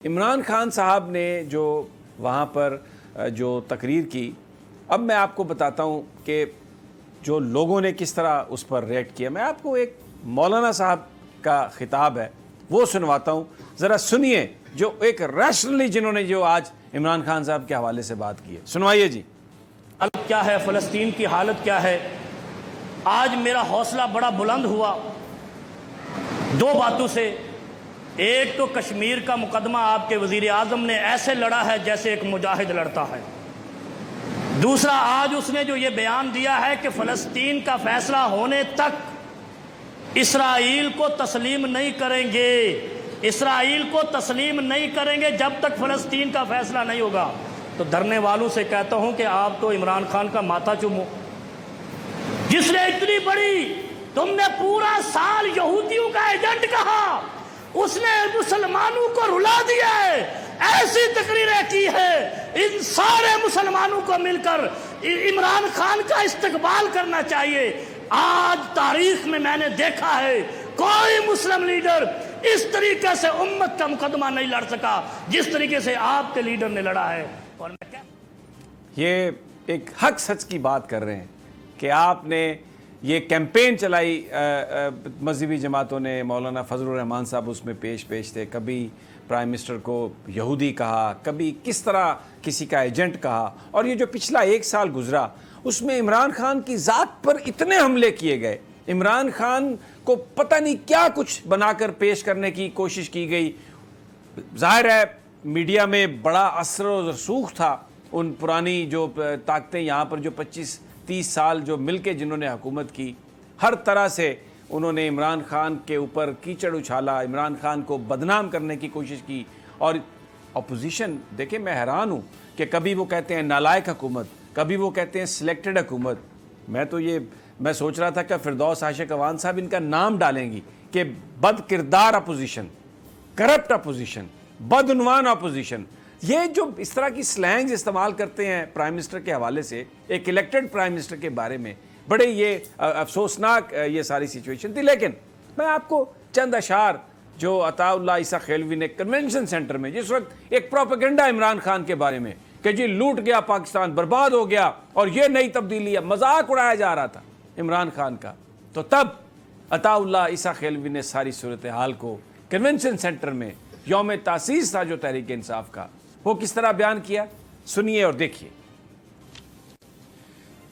عمران خان صاحب نے جو وہاں پر جو تقریر کی، اب میں آپ کو بتاتا ہوں کہ جو لوگوں نے کس طرح اس پر ریئیکٹ کیا. میں آپ کو ایک مولانا صاحب کا خطاب ہے وہ سنواتا ہوں، ذرا سنیے، جو ایک ریشنلی جنہوں نے جو آج عمران خان صاحب کے حوالے سے بات کی ہے. سنوائیے جی. کیا ہے فلسطین کی حالت کیا ہے؟ آج میرا حوصلہ بڑا بلند ہوا دو باتوں سے. ایک تو کشمیر کا مقدمہ آپ کے وزیر اعظم نے ایسے لڑا ہے جیسے ایک مجاہد لڑتا ہے. دوسرا، آج اس نے جو یہ بیان دیا ہے کہ فلسطین کا فیصلہ ہونے تک اسرائیل کو تسلیم نہیں کریں گے، اسرائیل کو تسلیم نہیں کریں گے جب تک فلسطین کا فیصلہ نہیں ہوگا. تو دھرنے والوں سے کہتا ہوں کہ آپ تو عمران خان کا ماتھا چومو، جس نے اتنی بڑی، تم نے پورا سال یہودیوں کا ایجنٹ کہا، اس نے مسلمانوں کو رلا دیا ہے، ایسی تقریریں کی ہے. ان سارے مسلمانوں کو مل کر عمران خان کا استقبال کرنا چاہیے. آج تاریخ میں نے دیکھا ہے کوئی مسلم لیڈر اس طریقے سے امت کا مقدمہ نہیں لڑ سکا جس طریقے سے آپ کے لیڈر نے لڑا ہے. اور میں یہ ایک حق سچ کی بات کر رہے ہیں کہ آپ نے یہ کیمپین چلائی، مذہبی جماعتوں نے، مولانا فضل الرحمان صاحب اس میں پیش تھے، کبھی پرائم منسٹر کو یہودی کہا، کبھی کس طرح کسی کا ایجنٹ کہا. اور یہ جو پچھلا ایک سال گزرا اس میں عمران خان کی ذات پر اتنے حملے کیے گئے، عمران خان کو پتہ نہیں کیا کچھ بنا کر پیش کرنے کی کوشش کی گئی. ظاہر ہے میڈیا میں اثر و رسوخ تھا، ان پرانی جو طاقتیں یہاں پر جو 25-30 سال جو مل کے جنہوں نے حکومت کی، ہر طرح سے انہوں نے عمران خان کے اوپر کیچڑ اچھالا، عمران خان کو بدنام کرنے کی کوشش کی. اور اپوزیشن، دیکھیں میں حیران ہوں کہ کبھی وہ کہتے ہیں نالائق حکومت، کبھی وہ کہتے ہیں سلیکٹڈ حکومت. میں سوچ رہا تھا کہ فردوس عاشق اوان صاحب ان کا نام ڈالیں گی کہ بد کردار اپوزیشن، کرپٹ اپوزیشن، بدعنوان اپوزیشن. یہ جو اس طرح کی سلینگز استعمال کرتے ہیں پرائم منسٹر کے حوالے سے، ایک الیکٹڈ پرائم منسٹر کے بارے میں، بڑے یہ افسوسناک یہ ساری سچویشن تھی. لیکن میں آپ کو چند اشعار جو عطا اللہ عیسیٰ خیلوی نے کنونشن سینٹر میں، جس وقت ایک پروپیگنڈا عمران خان کے بارے میں کہ جی لوٹ گیا پاکستان، برباد ہو گیا اور یہ نئی تبدیلی ہے، مذاق اڑایا جا رہا تھا عمران خان کا، تو تب عطا اللہ عیسیٰ خیلوی نے ساری صورتحال کو کنونشن سینٹر میں یوم تاسیس تھا جو تحریک انصاف کا، وہ کس طرح بیان کیا. سنیے اور دیکھیے.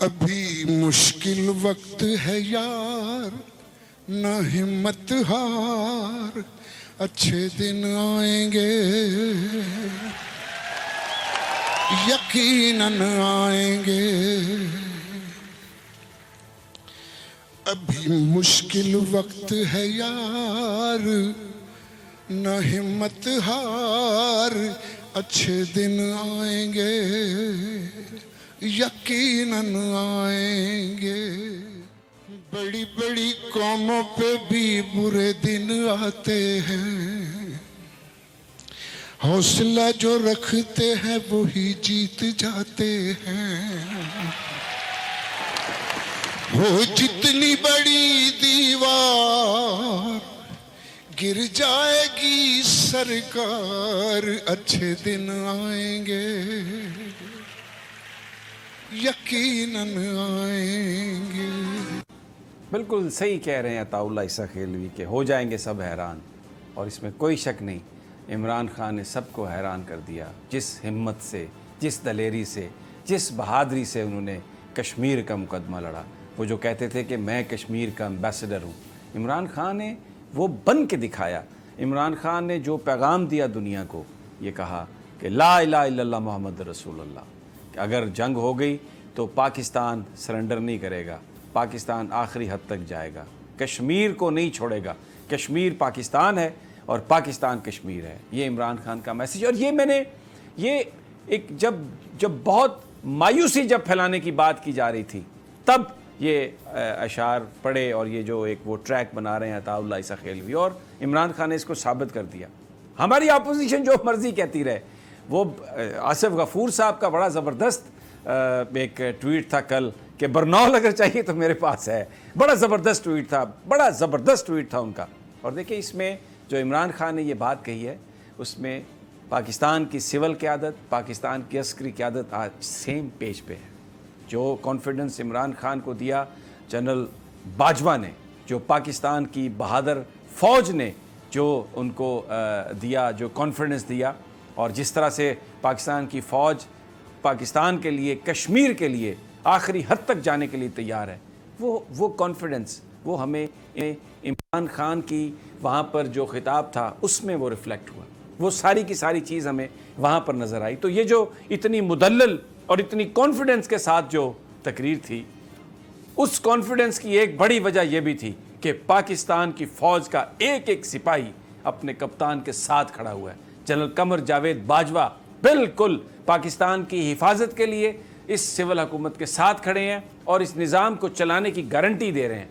ابھی مشکل وقت ہے یار، نہ ہمت ہار، اچھے دن آئیں گے، یقیناً آئیں گے. ابھی مشکل وقت ہے یار، نہ ہمت ہار، اچھے دن آئیں گے، یقیناً آئیں گے. بڑی بڑی قوموں پہ بھی برے دن آتے ہیں، حوصلہ جو رکھتے ہیں وہی جیت جاتے ہیں. وہ جتنی بڑی دیوار گر جائے گی سرکار، اچھے دن آئیں گے، یقیناً آئیں گے. بالکل صحیح کہہ رہے ہیں عطا اللہ عیسیٰ خیلوی کہ ہو جائیں گے سب حیران، اور اس میں کوئی شک نہیں. عمران خان نے سب کو حیران کر دیا، جس ہمت سے، جس دلیری سے، جس بہادری سے انہوں نے کشمیر کا مقدمہ لڑا. وہ جو کہتے تھے کہ میں کشمیر کا امبیسڈر ہوں، عمران خان نے وہ بن کے دکھایا. عمران خان نے جو پیغام دیا دنیا کو، یہ کہا کہ لا الہ الا اللہ محمد رسول اللہ، کہ اگر جنگ ہو گئی تو پاکستان سرنڈر نہیں کرے گا، پاکستان آخری حد تک جائے گا، کشمیر کو نہیں چھوڑے گا، کشمیر پاکستان ہے اور پاکستان کشمیر ہے. یہ عمران خان کا میسیج. اور یہ میں نے یہ ایک جب بہت مایوسی جب پھیلانے کی بات کی جا رہی تھی، تب یہ اشعار پڑھے اور یہ جو ایک وہ ٹریک بنا رہے ہیں عطا اللہ عیسیٰ خیلوی، اور عمران خان نے اس کو ثابت کر دیا. ہماری اپوزیشن جو مرضی کہتی رہے. وہ آصف غفور صاحب کا بڑا زبردست ایک ٹویٹ تھا کل کہ برنول اگر چاہیے تو میرے پاس ہے. بڑا زبردست ٹویٹ تھا، بڑا زبردست ٹویٹ تھا ان کا. اور دیکھیں اس میں جو عمران خان نے یہ بات کہی ہے، اس میں پاکستان کی سول قیادت، پاکستان کی عسکری قیادت آج سیم پیج پہ ہے. جو کانفیڈنس عمران خان کو دیا جنرل باجوہ نے، جو پاکستان کی بہادر فوج نے جو ان کو دیا، جو کانفیڈنس دیا، اور جس طرح سے پاکستان کی فوج پاکستان کے لیے، کشمیر کے لیے آخری حد تک جانے کے لیے تیار ہے، وہ کانفیڈنس وہ ہمیں عمران خان کی وہاں پر جو خطاب تھا اس میں وہ ریفلیکٹ ہوا. وہ ساری کی ساری چیز ہمیں وہاں پر نظر آئی. تو یہ جو اتنی مدلل اور اتنی کانفیڈنس کے ساتھ جو تقریر تھی، اس کانفیڈنس کی ایک بڑی وجہ یہ بھی تھی کہ پاکستان کی فوج کا ایک ایک سپاہی اپنے کپتان کے ساتھ کھڑا ہوا ہے. جنرل قمر جاوید باجوہ بالکل پاکستان کی حفاظت کے لیے اس سول حکومت کے ساتھ کھڑے ہیں اور اس نظام کو چلانے کی گارنٹی دے رہے ہیں.